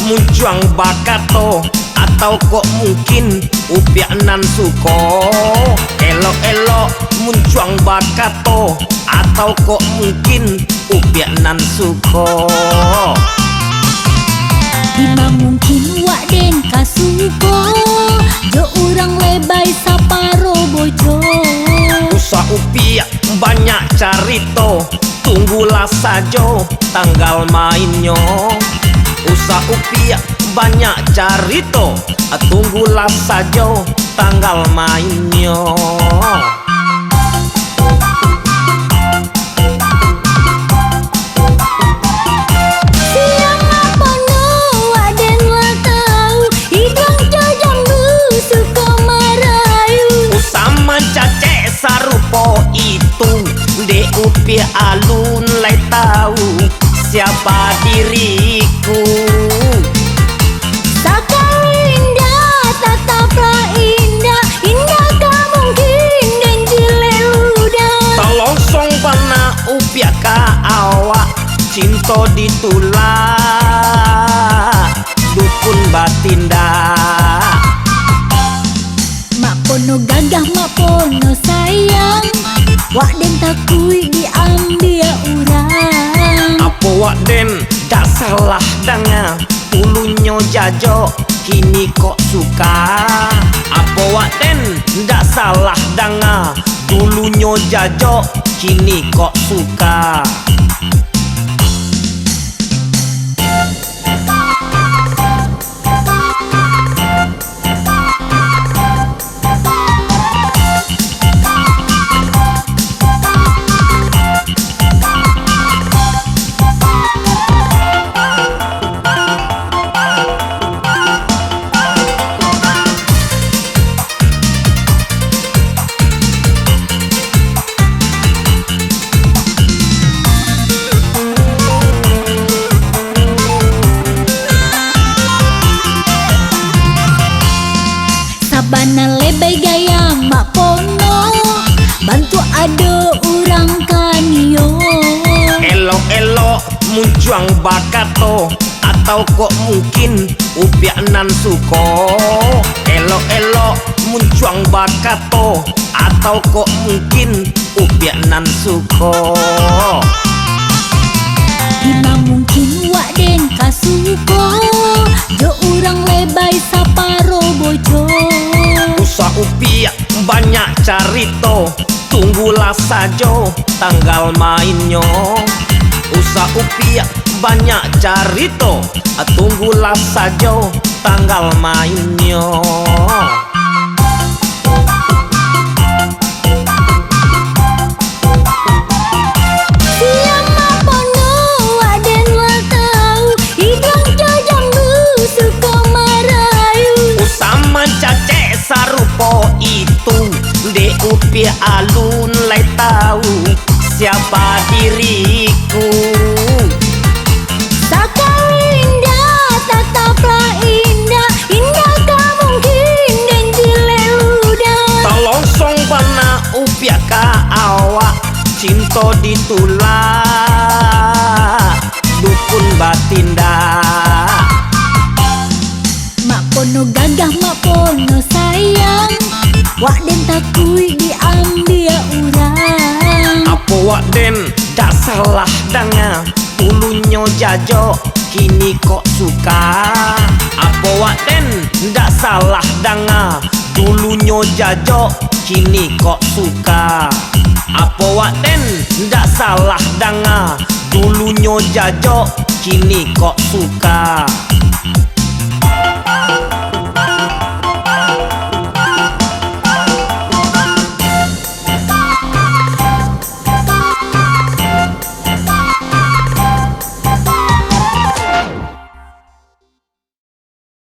munjuang bakato atau kok mungkin upiak nan suko. Elo-elo munjuang bakato atau kok mungkin upiak nan suko. Bima mungkin wak den kasuko, jo urang lebay saparo bojo. Usah upiak banyak carito, tunggulah sajo tanggal mainnya. Usah upiak banyak carito, tunggulah sajo tanggal mainnya. Sarupo itu de upiak alun lai tahu siapa diriku. Sekali indah tataplah indah, indah tak mungkin dan jile ludah. Tolong song pana upiak ka awak, cinta ditulak dukun batinda. Mak pono gagah mak pono sayang, wak den takui diambil urang. Apa wak den dak salah danga, dulunya jajo kini kok suka. Apa wak den dak salah danga, dulunya jajo kini kok suka. Sabana lebay gaya mak pono, bantu ado urang kanio. Elo-elo munjuang bakato atau kok mungkin upiak nan suko. Elo-elo munjuang bakato atau kok mungkin upiak nan suko. Bima mungkin wak den kasuko, jo urang lebay saparo bojo. Usah upiak banyak carito, tunggulah sajo tanggal mainnya. Usah upiak banyak carito, tunggulah sajo tanggal mainnya. Sarupo itu de upiak alun lai tahu siapa diriku. Sekali indah tataplah indah, indah tak mungkin dan jile ludah. Tolong song pana upiak ka awak, cinta ditulak dukun batinda. Mak pono gagah mak pono sayang, wak den takui diambil urang. Apa wak den dak salah danga, dulunya jajo kini kok suka. Apa wak den dak salah danga, dulunya jajo kini kok suka. Apa wak den dak salah danga, dulunya jajo kini kok suka.